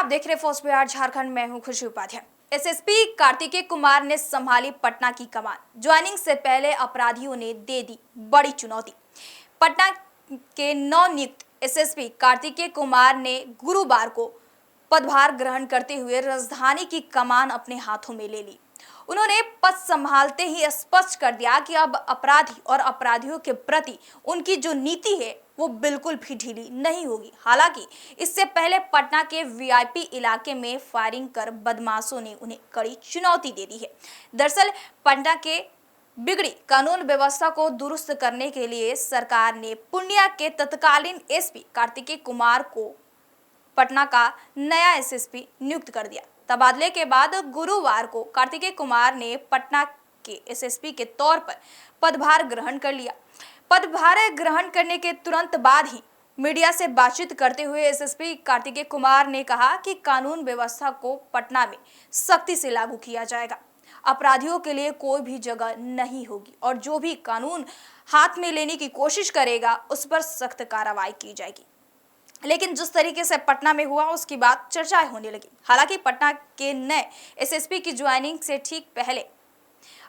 आप देख रहे फर्स्ट बिहार झारखंड। मैं हूं खुशी उपाध्याय। एसएसपी कार्तिकेय कुमार ने संभाली पटना की कमान। ज्वाइनिंग से पहले अपराधियों ने दे दी बड़ी चुनौती। पटना के नवनियुक्त एसएसपी कार्तिकेय कुमार ने गुरुवार को पदभार ग्रहण करते हुए राजधानी की कमान अपने हाथों में ले ली। उन्होंने पद संभालते ही स्पष्ट कर दिया कि अब अपराधी और अपराधियों के प्रति उनकी जो नीति है वो बिल्कुल भी ढीली नहीं होगी। हालांकि इससे पहले पटना के वीआईपी इलाके में फायरिंग कर बदमाशों ने उन्हें कड़ी चुनौती दे दी है। दरअसल पटना के बिगड़ी कानून व्यवस्था को दुरुस्त करने के लिए सरकार ने पूर्णिया के तत्कालीन एसपी कार्तिकेय कुमार को पटना का नया एसएसपी नियुक्त कर दिया। तबादले के बाद गुरुवार को कार्तिकेय कुमार ने पटना के एसएसपी के तौर पर पदभार ग्रहण कर लिया। पदभार ग्रहण करने के तुरंत बाद ही मीडिया से बातचीत करते हुए एसएसपी कार्तिकेय कुमार ने कहा कि कानून व्यवस्था को पटना में सख्ती से लागू किया जाएगा। अपराधियों के लिए कोई भी जगह नहीं होगी और जो भी कानून हाथ में लेने की कोशिश करेगा उस पर सख्त कार्रवाई की जाएगी। लेकिन जिस तरीके से पटना में हुआ उसकी बात चर्चाएं होने लगी। हालांकि पटना के नए एसएसपी की ज्वाइनिंग से ठीक पहले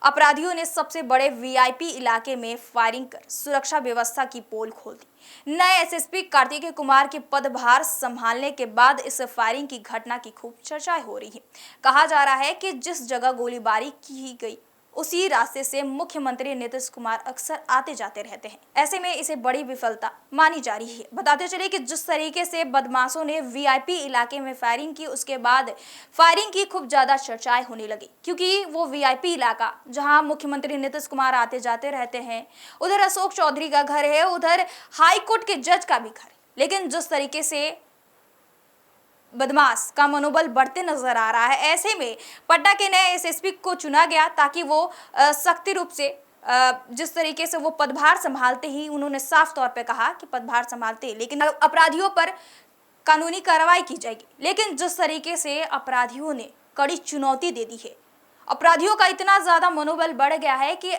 अपराधियों ने सबसे बड़े वीआईपी इलाके में फायरिंग कर सुरक्षा व्यवस्था की पोल खोल दी। नए एसएसपी कार्तिकेय कुमार के पदभार संभालने के बाद इस फायरिंग की घटना की खूब चर्चाएं हो रही है। कहा जा रहा है कि जिस जगह गोलीबारी की गई उसी रास्ते से मुख्यमंत्री नीतीश कुमार अक्सर आते जाते रहते हैं। ऐसे में इसे बड़ी विफलता मानी जा रही है। बताते चले कि जिस तरीके से बदमाशों ने वीआईपी इलाके में फायरिंग की उसके बाद फायरिंग की खूब ज्यादा चर्चाएं होने लगी, क्योंकि वो वीआईपी इलाका जहां मुख्यमंत्री नीतीश कुमार आते जाते रहते हैं, उधर अशोक चौधरी का घर है, उधर हाईकोर्ट के जज का भी घर है। लेकिन जिस तरीके से बदमाश का मनोबल बढ़ते नजर आ रहा है, ऐसे में पटना के नए एसएसपी को चुना गया ताकि वो सख्ती रूप से जिस तरीके से वो पदभार संभालते ही उन्होंने साफ तौर पे कहा कि पदभार संभालते लेकिन अपराधियों पर कानूनी कार्रवाई की जाएगी। लेकिन जिस तरीके से अपराधियों ने कड़ी चुनौती दे दी है, अपराधियों का इतना ज्यादा मनोबल बढ़ गया है कि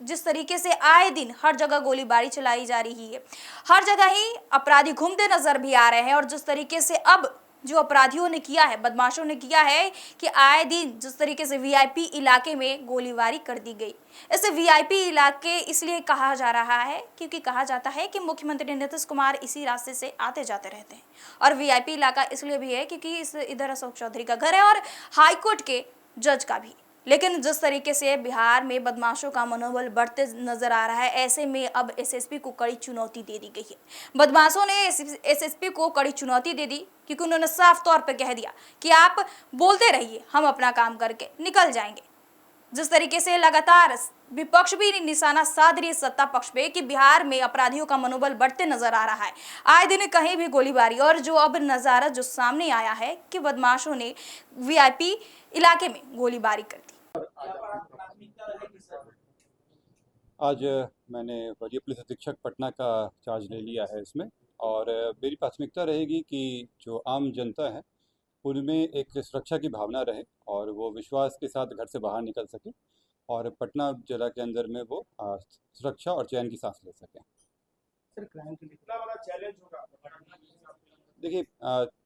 जिस तरीके से आए दिन हर जगह गोलीबारी चलाई जा रही है, हर जगह ही अपराधी घूमते नजर भी आ रहे हैं। और जिस तरीके से अब जो अपराधियों ने किया है, बदमाशों ने किया है कि आए दिन जिस तरीके से वीआईपी इलाके में गोलीबारी कर दी गई। इसे वीआईपी इलाके इसलिए कहा जा रहा है क्योंकि कहा जाता है कि मुख्यमंत्री नीतीश कुमार इसी रास्ते से आते जाते रहते हैं। और वीआईपी इलाका इसलिए भी है क्योंकि इधर अशोक चौधरी का घर है और हाईकोर्ट के जज का भी। लेकिन जिस तरीके से बिहार में बदमाशों का मनोबल बढ़ते नजर आ रहा है, ऐसे में अब एसएसपी को कड़ी चुनौती दे दी गई है। बदमाशों ने एसएसपी को कड़ी चुनौती दे दी क्योंकि उन्होंने साफ तौर पर कह दिया कि आप बोलते रहिए, हम अपना काम करके निकल जाएंगे। जिस तरीके से लगातार विपक्ष भी निशाना साध रही सत्ता पक्ष पे कि बिहार में अपराधियों का मनोबल बढ़ते नजर आ रहा है, आए दिन कहीं भी गोलीबारी। और जो अब नजारा जो सामने आया है कि बदमाशों ने वीआईपी इलाके में गोलीबारी कर दी। आज मैंने वरीय पुलिस अधीक्षक पटना का चार्ज ले लिया है इसमें, और मेरी प्राथमिकता रहेगी कि जो आम जनता है उनमें एक सुरक्षा की भावना रहे और वो विश्वास के साथ घर से बाहर निकल सके और पटना जिला के अंदर में वो सुरक्षा और चैन की सांस ले सकें। सर, क्राइम के लिए कितना बड़ा चैलेंज होगा? देखिए,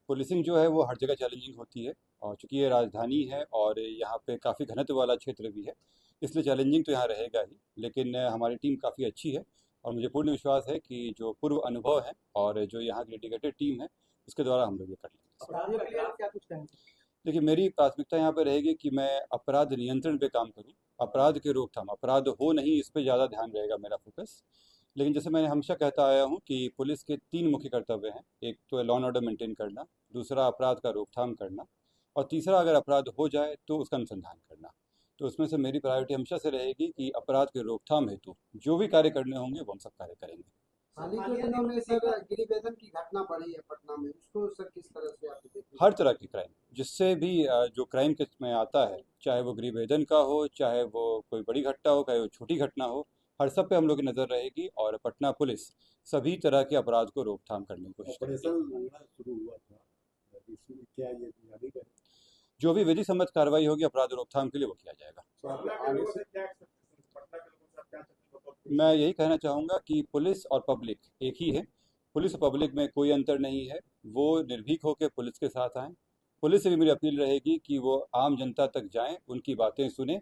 पुलिसिंग जो है वो हर जगह चैलेंजिंग होती है और चूंकि ये राजधानी है और यहाँ पे काफ़ी घनत्व वाला क्षेत्र भी है, इसलिए चैलेंजिंग तो यहाँ रहेगा ही। लेकिन हमारी टीम काफ़ी अच्छी है और मुझे पूर्ण विश्वास है कि जो पूर्व अनुभव है और जो यहाँ की डेडिकेटेड टीम है उसके द्वारा हम लोग ये कर लेंगे। क्या कुछ कहेंगे? देखिए, मेरी प्राथमिकता यहाँ पे रहेगी कि मैं अपराध नियंत्रण पे काम करूँ, अपराध के रोकथाम, अपराध हो नहीं इस पे ज़्यादा ध्यान रहेगा मेरा फोकस। लेकिन जैसे मैंने हमेशा कहता आया हूँ कि पुलिस के 3 मुख्य कर्तव्य हैं। एक तो लॉ एंड ऑर्डर मेंटेन करना, दूसरा अपराध का रोकथाम करना और तीसरा अगर अपराध हो जाए तो उसका अनुसंधान करना। तो उसमें से मेरी प्रायोरिटी हमेशा से रहेगी कि अपराध के रोकथाम हेतु जो भी कार्य करने होंगे वो हम सब कार्य करेंगे। हाल ही के दिनों में सर गिरिवेदन की घटना बढ़ी है पटना में, उसको सर किस तरह से आप देखते हैं? हर तरह की क्राइम जिससे भी जो क्राइम के में आता है, चाहे वो गृहभेदन का हो, चाहे वो कोई बड़ी घटना हो, चाहे वो छोटी घटना हो, हर सब पे हम लोग की नज़र रहेगी और पटना पुलिस सभी तरह के अपराध को रोकथाम करने की कोशिश करेगी। शुरू हुआ था, इसमें क्या ये जारी करें? जो भी विधि सम्मत कार्रवाई होगी अपराध रोकथाम के लिए वो किया जाएगा। मैं यही कहना चाहूँगा कि पुलिस और पब्लिक एक ही है पुलिस और पब्लिक में कोई अंतर नहीं है। वो निर्भीक होकर पुलिस के साथ आएँ। पुलिस से भी मेरी अपील रहेगी कि वो आम जनता तक जाएं, उनकी बातें सुनें।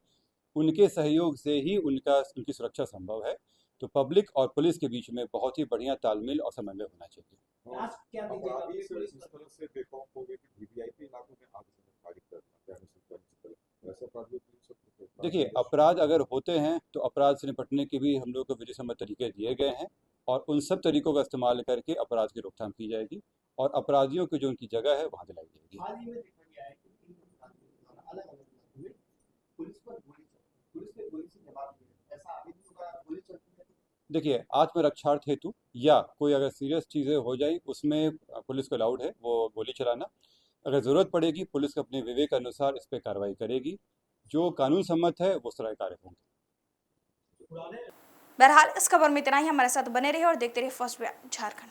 उनके सहयोग से ही उनकी सुरक्षा संभव है। तो पब्लिक और पुलिस के बीच में बहुत ही बढ़िया तालमेल और समन्वय होना चाहिए। आज क्या दीजिएगा अपराधी अपनी पुलिस इस तरह से बेखौफ हो गए कि वीवीआईपी इलाकों में आग से फायरिंग करना, वैसे अपराधियों को देखिए, अपराध अगर होते हैं तो अपराध से निपटने के भी हम लोग को विधि सम्मत तरीके दिए गए हैं और उन सब तरीकों का इस्तेमाल करके अपराध की रोकथाम की जाएगी और अपराधियों की जो उनकी जगह है वहाँ दिलाई जाएगी। हाल ही में देखा गया है कि अलग अलग इलाकों में पुलिस पर गोली चलती, पुलिस ने गोली से जवाब दिया, ऐसा आगे भी होगा? गोली चलती है तो देखिए, आत्मरक्षार्थ हेतु या कोई अगर सीरियस चीज़ें हो जाए उसमें पुलिस को अलाउड है वो गोली चलाना। अगर ज़रूरत पड़ेगी पुलिस अपने विवेक अनुसार इस पर कार्रवाई करेगी। जो कानून सम्मत है वो सारे कार्य होंगे। बहरहाल इस खबर में इतना ही। हमारे साथ बने रहे और देखते रहे first bite Jharkhand.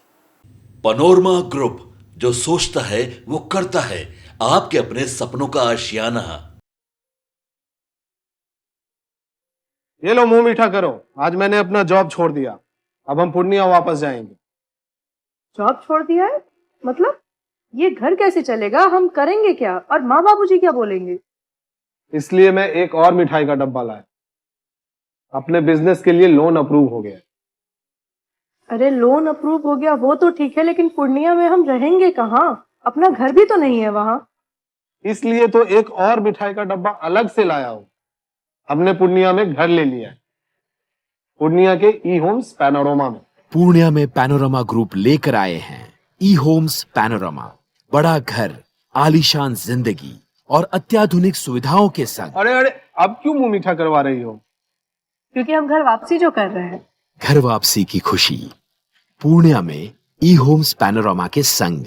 Panorama group, जो सोचता है वो करता है। आपके अपने सपनों का आशियाना। ये लो मुंह मीठा करो, आज मैंने अपना जॉब छोड़ दिया। अब हम पूर्णिया वापस जाएंगे। जॉब छोड़ दिया है? मतलब ये घर कैसे चलेगा? हम करेंगे क्या? और माँ बाबूजी क्या बोलेंगे? इसलिए मैं एक और मिठाई का डब्बा लाया। अपने बिजनेस के लिए लोन अप्रूव हो गया। अरे लोन अप्रूव हो गया वो तो ठीक है, लेकिन पूर्णिया में हम रहेंगे कहाँ? अपना घर भी तो नहीं है वहाँ। इसलिए तो एक और मिठाई का डब्बा अलग से लाया हूँ। हमने पूर्णिया में घर ले लिया है, पूर्णिया के ई होम्स पैनोरमा में। पूर्णिया में पैनोरमा ग्रुप लेकर आए हैं ई होम्स पैनोरमा। बड़ा घर, आलीशान जिंदगी और अत्याधुनिक सुविधाओं के संग। अरे अरे, अब क्यों मुंह मीठा करवा रही हो? क्योंकि हम घर वापसी जो कर रहे हैं। घर वापसी की खुशी पूर्णिया में ई होम्स पैनोरमा के संग।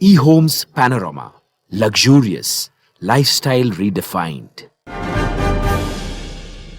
E homes panorama, luxurious lifestyle redefined.